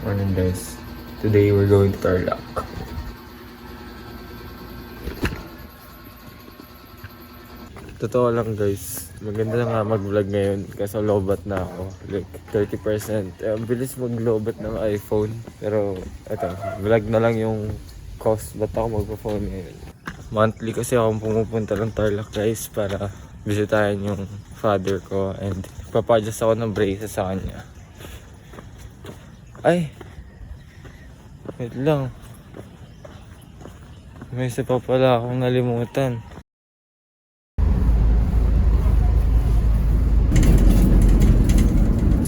Morning guys. Today we're going to Tarlac. Totoo lang guys, maganda na nga mag-vlog ngayon kasi lobat na ako. Like 30%. Ang bilis mag-lobat ng iPhone. Pero eto, vlog na lang yung cost. Ba't ako mag-phone ngayon? Monthly kasi akong pumupunta ng Tarlac guys para bisitahin yung father ko and papadjust ako ng braces sa kanya. Ay! Wait lang. May isa pa pala akong nalimutan.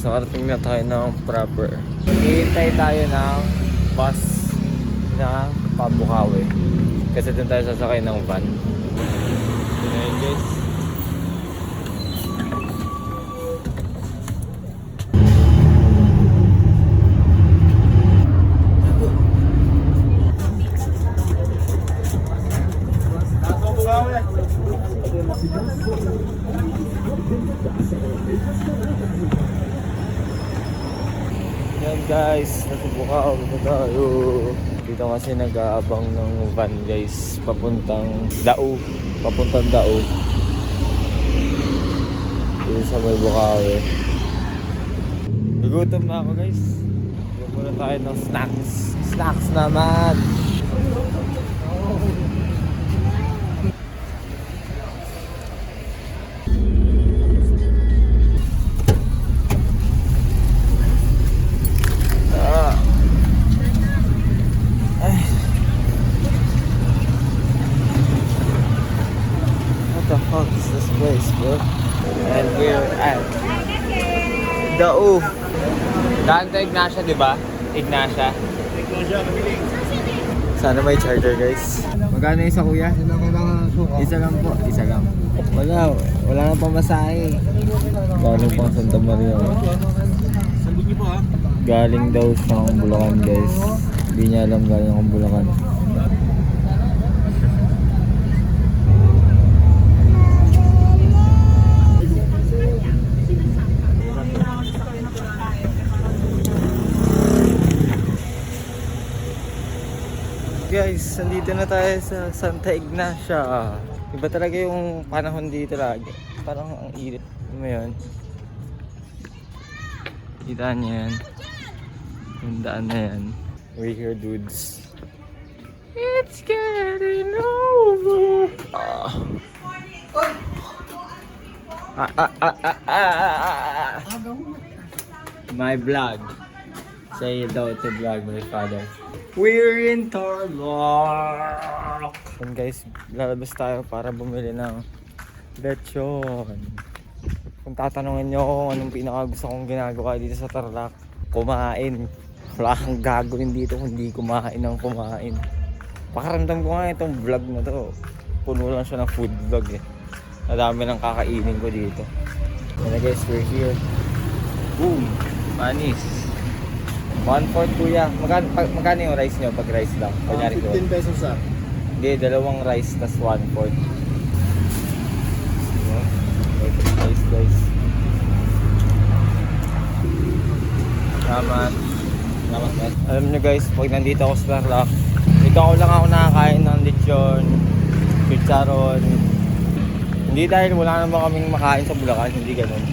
Nakarating na tayo ng proper. Hihintay tayo ng bus na Pabukawi. Kasi doon tayo sasakay ng van. Yun na yun guys. Yan guys, nasubukaw na tayo. Dito kasi nag-aabang ng van guys, papuntang Dao. Dito sa may Bukawi. Nagutom na ako guys. Bigyan muna tayo ng snacks. Snacks naman! What the fuck is this place, bro? And we're at Dao. Daan to Ignacia, di ba? Ignacia. Sana may charger, guys. Magkano isa, kuya? Isa lang po. Isa lang. Wala nang pamasahe. Galing pang Santa Maria. Galing daw siyang Bulacan, guys. Hindi niya alam galing akong Bulacan. Guys, nandito na tayo sa Santa Ignacia. Iba talaga yung panahon dito lagi. Parang ang init. Ano mo yun? Kita niyo yan. Yung daan na yan. We're here, dudes. It's getting over. My vlog. Say hello to vlog my father. We're in Tarlac. And guys, lalabas tayo para bumili ng lechon. Kung tatanungin nyo kung anong pinakagusto kong ginagawa dito sa Tarlac, kumain. Wala kang gagawin dito kundi kumain ng kumain. Pakaramdam ko nga itong vlog na to. Puno lang siya ng food vlog eh. Nadami ng kakainin ko dito. And guys, we're here. Boom! Panis. 1/4 kuya. Magkano yung rice nyo pag rice lang? 15 pesos sa. Hindi, dalawang rice tas 1/4. Nice guys. Salamat. Salamat guys. Alam nyo guys, pag nandito ako sa Tarlac, dito ako lang ako nakakain ng lechon, chicharon. Hindi dahil wala naman kaming makain sa Bulacan, hindi ganun.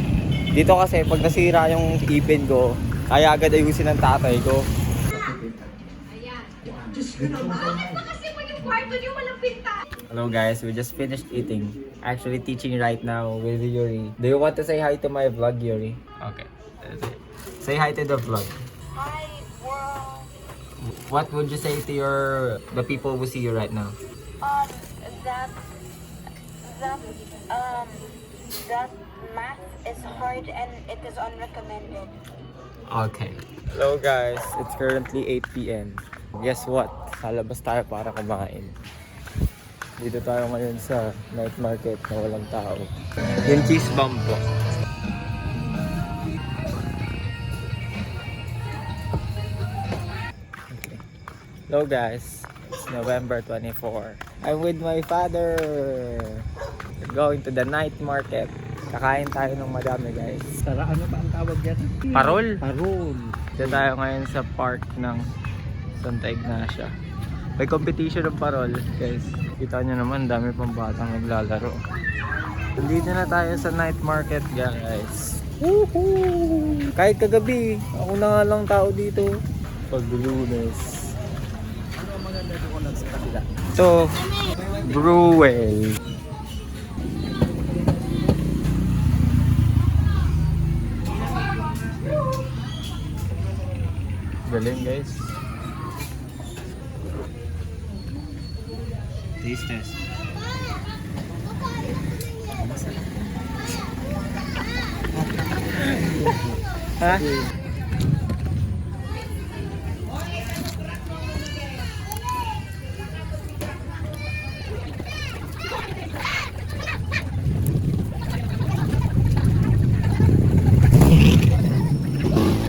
Dito kasi pag nasira yung ipin ko, kaya agad ayusin ng tatay ko. Hello guys, we just finished eating. Actually teaching right now with Yuri. Do you want to say hi to my vlog, Yuri? Okay. Say hi to the vlog. Hi, world. What would you say to the people who see you right now? That math is hard and it is unrecommended. Okay. Hello guys, it's currently 8 PM. Guess what? Lalabas tayo para kumain. Dito tayo ngayon sa night market na walang tao. Yung cheese bomb po. Okay. Hello guys, it's November 24. I'm with my father. We're going to the night market. Kakain tayo ng madami guys. Tara, ano ba ang tawag yan? Parol? Parol. Dito tayo ngayon sa park ng Santa Ignacia. May competition ng parol, guys. Kita nyo naman, dami pang batang naglalaro. Nandito na tayo sa night market, guys. Woohoo! Kahit kagabi, ako na nga lang tao dito. Pag Lunes. Ano ang maganda doon sa kabila? So, Brewell. Galing, guys. Taste test. Ha?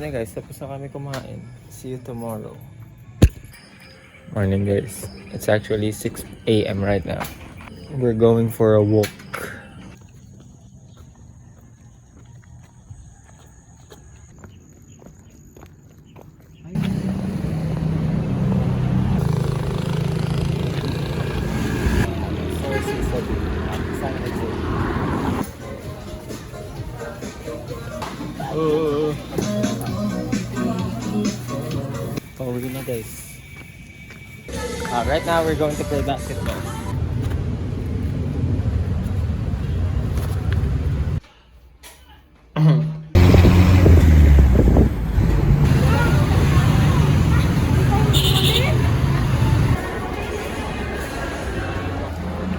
Ano guys, tapos na kami kumain. See you tomorrow. Morning guys. It's actually 6 a.m. right now. We're going for a walk. Pauwi na guys. Right now we're going to play basketball.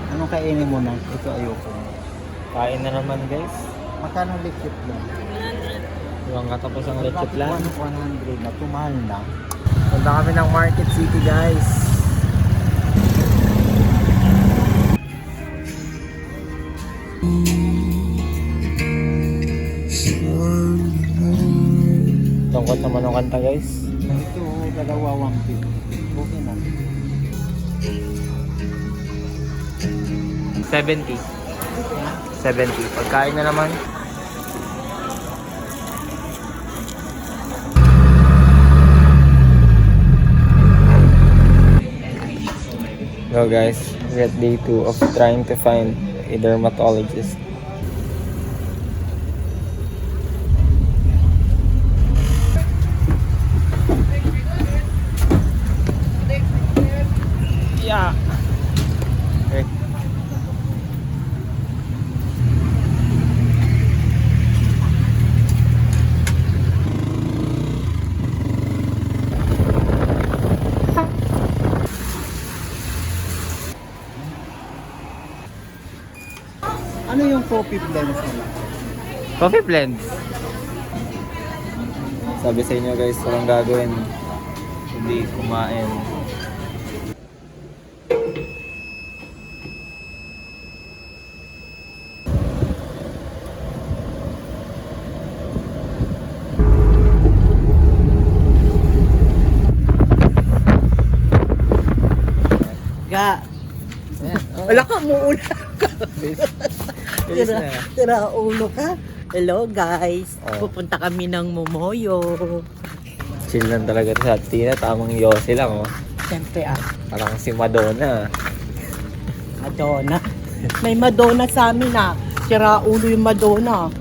Anong kainin mo na? Ito ayoko. Kain na naman guys. Magkano likit lang? Yung katapos ang leche plan. 100 na, tumahal na. Punta kami ng Market City guys. Tungkot naman ang kanta guys. Ito, dalawa 150. Okay na. 70. 70. Pagkain na naman. So guys, we're at day 2 of trying to find a dermatologist. Yeah. Okay. Ano yung coffee blends nila? Coffee blend. Sabi sa inyo guys, walang gagawin. Hindi kumain. Ga! Wala ka mo una. Bilis na. Tira ulo ka. Hello guys. Oh. Pupunta kami ng Momoyo. Chill lang talaga sa Tina. Tamang yosi lang oh. Siyempre Parang si Madonna. Madonna. May Madonna sa amin Tira ulo yung Madonna.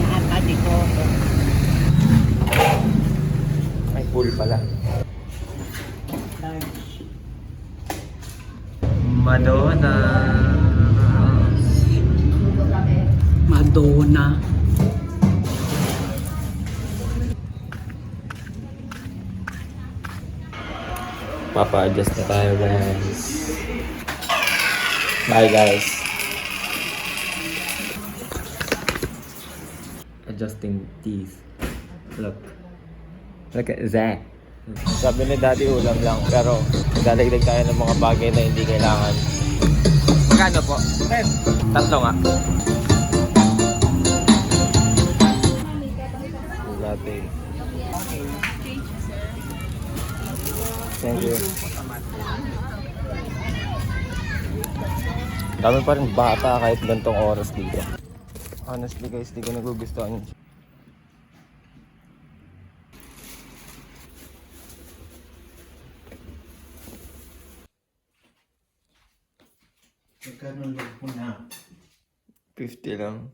Nakakadi ko. May pool pala. Madonna. Madonna. Papa-adjust na tayo guys. Bye guys. Adjusting teeth. Look. Look at that. Sabi ni Daddy ulam lang pero dadagdag tayo ng mga bagay na hindi kailangan. Magkano po? 10. Tatlo nga. Latte. Thank you. Dami pa rin bata kahit gantong oras dito. Honestly guys, di ko nagugustuhan yun. Magkano lang po na? 50 lang.